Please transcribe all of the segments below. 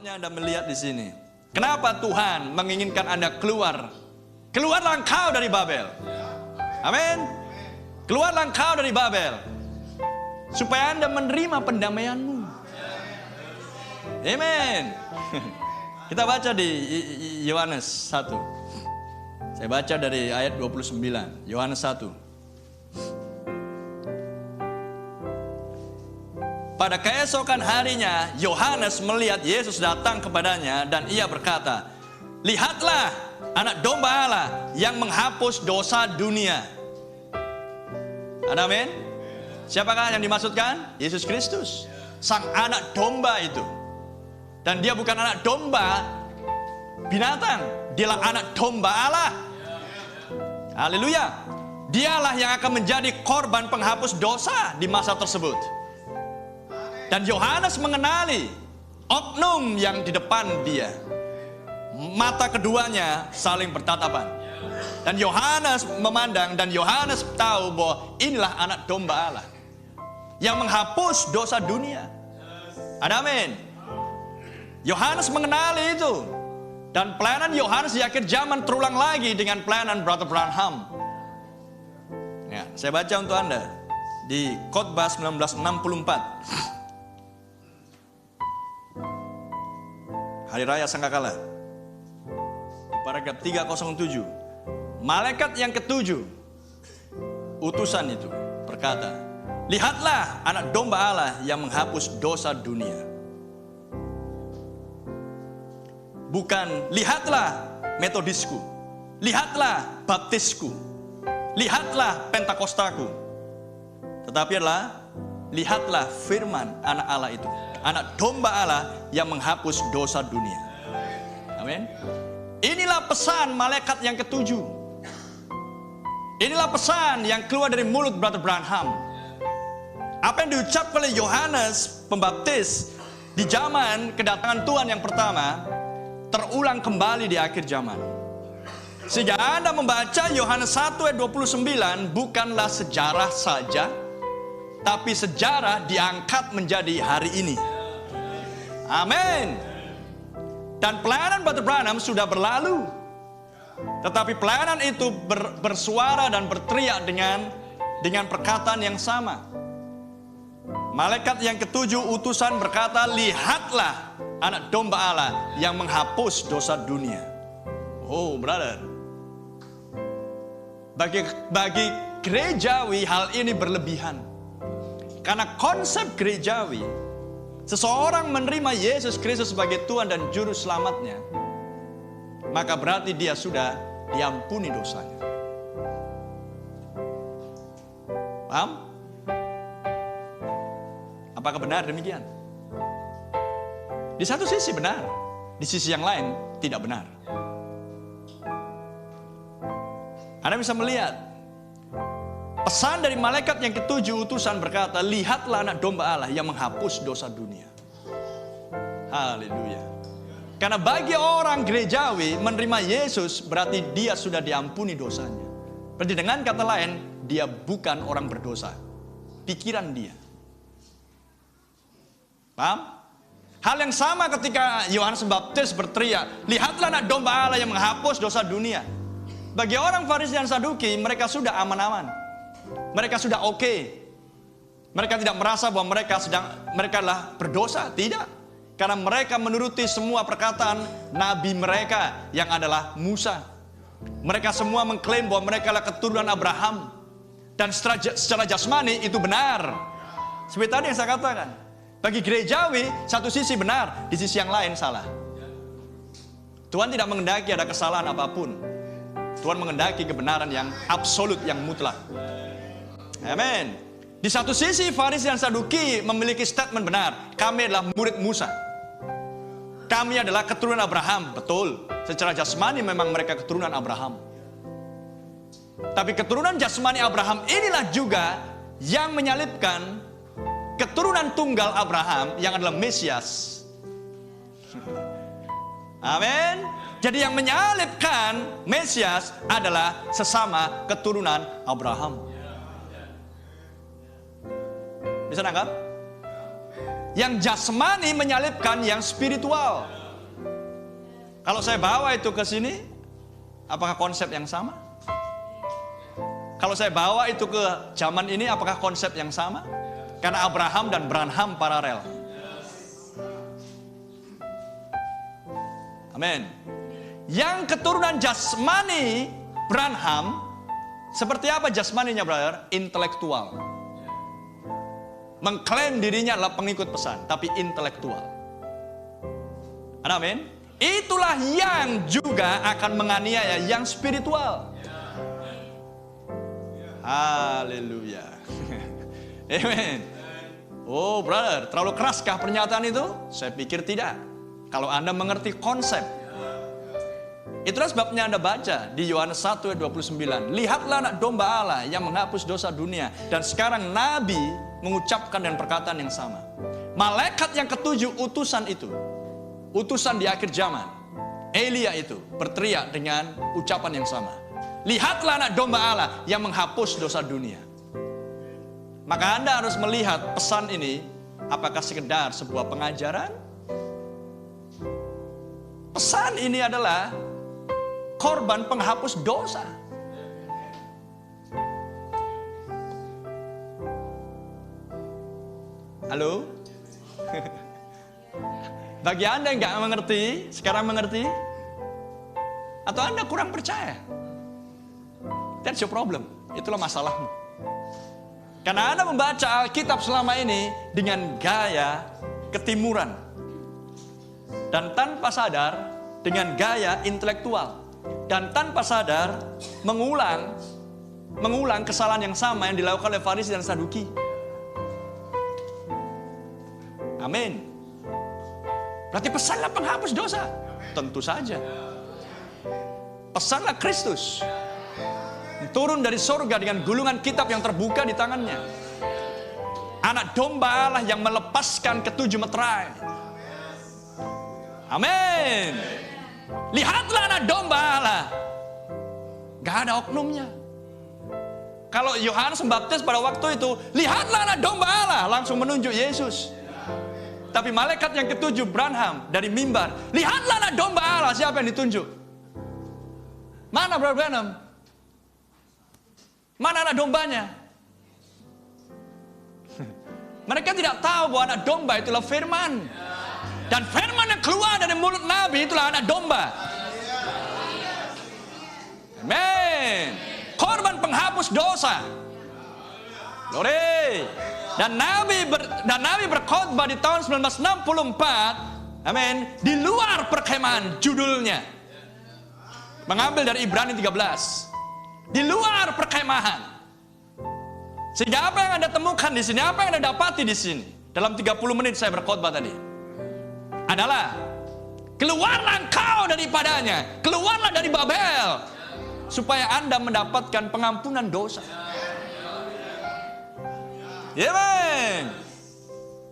Sepatutnya Anda melihat di sini. Kenapa Tuhan menginginkan Anda keluar? Keluarlah engkau dari Babel. Amin. Keluarlah engkau dari Babel, supaya Anda menerima pendamaianmu. Amin. Kita baca di Yohanes 1. Saya baca dari ayat 29. Yohanes 1. Pada keesokan harinya, Yohanes melihat Yesus datang kepadanya dan ia berkata, "Lihatlah anak domba Allah yang menghapus dosa dunia." Amin. Siapakah yang dimaksudkan? Yesus Kristus, sang anak domba itu. Dan dia bukan anak domba binatang, dialah anak domba Allah. Haleluya. Dialah yang akan menjadi korban penghapus dosa di masa tersebut. Dan Yohanes mengenali oknum yang di depan dia. Mata keduanya saling bertatapan. Dan Yohanes memandang dan Yohanes tahu bahwa inilah anak domba Allah yang menghapus dosa dunia. Amin. Yohanes mengenali itu. Dan pelayanan Yohanes di akhir zaman terulang lagi dengan pelayanan Brother Branham. Ya, saya baca untuk Anda di Khotbah 1964. Hari Raya Sangkakala. Paragraf 307. Malaikat yang ketujuh, utusan itu, berkata, "Lihatlah anak domba Allah yang menghapus dosa dunia." Bukan, lihatlah metodisku, lihatlah baptisku, lihatlah pentakostaku. Tetapi adalah, lihatlah firman anak Allah itu, anak domba Allah yang menghapus dosa dunia. Amin. Inilah pesan malaikat yang ketujuh. Inilah pesan yang keluar dari mulut Brother Branham. Apa yang diucapkan oleh Yohanes Pembaptis di zaman kedatangan Tuhan yang pertama terulang kembali di akhir zaman. Sehingga Anda membaca Yohanes 1 ayat 29 bukanlah sejarah saja, tapi sejarah diangkat menjadi hari ini. Amin. Dan pelayanan Brother Branham sudah berlalu. Tetapi pelayanan itu bersuara dan berteriak dengan perkataan yang sama. Malaikat yang ketujuh utusan berkata, "Lihatlah anak domba Allah yang menghapus dosa dunia." Oh, brother. Bagi gerejawi hal ini berlebihan. Karena konsep gerejawi, seseorang menerima Yesus Kristus sebagai Tuhan dan Juru Selamatnya, maka berarti dia sudah diampuni dosanya. Paham? Apakah benar demikian? Di satu sisi benar, di sisi yang lain tidak benar. Anda bisa melihat pesan dari malaikat yang ketujuh utusan berkata, "Lihatlah anak domba Allah yang menghapus dosa dunia." Haleluya. Karena bagi orang gerejawi menerima Yesus berarti dia sudah diampuni dosanya. Berarti dengan kata lain, dia bukan orang berdosa. Pikiran dia. Paham? Hal yang sama ketika Yohanes Pembaptis berteriak, "Lihatlah anak domba Allah yang menghapus dosa dunia." Bagi orang Farisi dan Saduki, mereka sudah aman-aman. Mereka sudah oke. Mereka tidak merasa bahwa mereka adalah berdosa. Tidak. Karena mereka menuruti semua perkataan nabi mereka yang adalah Musa. Mereka semua mengklaim bahwa mereka adalah keturunan Abraham. Dan secara jasmani itu benar. Seperti tadi yang saya katakan. Bagi gerejawi, satu sisi benar, di sisi yang lain salah. Tuhan tidak menghendaki ada kesalahan apapun. Tuhan menghendaki kebenaran yang absolut, yang mutlak. Amin. Di satu sisi Farisi dan Saduki memiliki statement benar. Kami adalah murid Musa. Kami adalah keturunan Abraham. Betul. Secara jasmani memang mereka keturunan Abraham. Tapi keturunan jasmani Abraham inilah juga yang menyalibkan keturunan tunggal Abraham yang adalah Mesias. Amin. Jadi yang menyalibkan Mesias adalah sesama keturunan Abraham. Bisa nangkap? Yang jasmani menyalibkan yang spiritual. Kalau saya bawa itu ke sini, apakah konsep yang sama? Kalau saya bawa itu ke zaman ini, apakah konsep yang sama? Karena Abraham dan Branham paralel. Amin. Yang keturunan jasmani Branham, seperti apa jasmaninya, brother? Intelektual. Mengklaim dirinya adalah pengikut pesan, tapi intelektual. Amin. Itulah yang juga akan menganiaya yang spiritual. Haleluya. Amen. Oh, brother, terlalu keraskah pernyataan itu? Saya pikir tidak. Kalau Anda mengerti konsep. Itulah sebabnya Anda baca di Yohanes 1 ayat 29. Lihatlah anak domba Allah yang menghapus dosa dunia. Dan sekarang Nabi mengucapkan dan perkataan yang sama. Malaikat yang ketujuh utusan itu, utusan di akhir zaman, Elia itu berteriak dengan ucapan yang sama. Lihatlah anak domba Allah yang menghapus dosa dunia. Maka Anda harus melihat pesan ini, apakah sekedar sebuah pengajaran? Pesan ini adalah korban penghapus dosa. Halo? Bagi Anda yang nggak mengerti, sekarang mengerti? Atau Anda kurang percaya? That's your problem. Itulah masalahmu. Karena Anda membaca Alkitab selama ini dengan gaya ketimuran. Dan tanpa sadar dengan gaya intelektual. Dan tanpa sadar mengulang kesalahan yang sama yang dilakukan oleh Farisi dan Saduki. Amin. Berarti pesanlah penghapus dosa? Tentu saja. Pesanlah Kristus turun dari sorga dengan gulungan kitab yang terbuka di tangannya. Anak domba Allah yang melepaskan ketujuh meterai. Amin. Lihatlah anak domba Allah. Gak ada oknumnya. Kalau Yohanes Pembaptis pada waktu itu, lihatlah anak domba Allah, langsung menunjuk Yesus. Tapi malaikat yang ketujuh Branham dari mimbar, lihatlah anak domba Allah. Siapa yang ditunjuk? Mana Brother Branham? Mana anak dombanya? Mereka tidak tahu bahwa anak domba itulah firman. Dan firman yang keluar dari mulut Nabi itulah anak domba. Amin. Korban penghapus dosa. Glory. Dan Nabi berkhotbah di tahun 1964. Amin. Di luar perkemahan, judulnya. Mengambil dari Ibrani 13. Di luar perkemahan. Sehingga apa yang Anda temukan di sini, apa yang Anda dapati di sini, dalam 30 menit saya berkhotbah tadi, adalah keluarlah engkau daripadanya, keluarlah dari Babel, supaya Anda mendapatkan pengampunan dosa. Amen.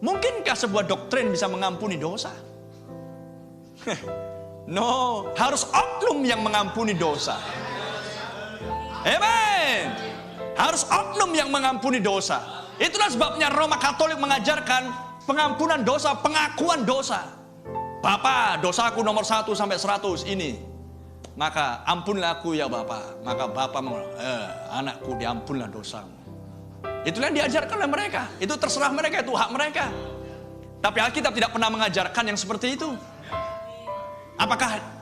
Mungkinkah sebuah doktrin bisa mengampuni dosa? No, harus oknum yang mengampuni dosa. Amen. Harus oknum yang mengampuni dosa. Itulah sebabnya Roma Katolik mengajarkan pengampunan dosa, pengakuan dosa. Bapa, dosaku nomor 1 sampai 100 ini. Maka ampunlah aku ya Bapa. Maka Bapa anakku diampunlah dosamu. Itulah yang diajarkan oleh mereka. Itu terserah mereka, itu hak mereka. Tapi Alkitab tidak pernah mengajarkan yang seperti itu.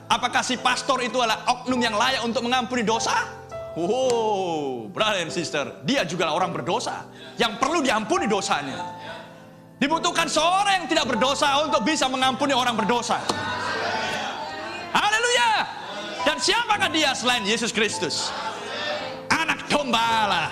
Apakah si pastor itu adalah oknum yang layak untuk mengampuni dosa? Oh, brother and sister, dia juga orang berdosa yang perlu diampuni dosanya. Dibutuhkan seorang yang tidak berdosa untuk bisa mengampuni orang berdosa. Haleluya. Dan siapakah dia selain Yesus Kristus? Anak domba Allah.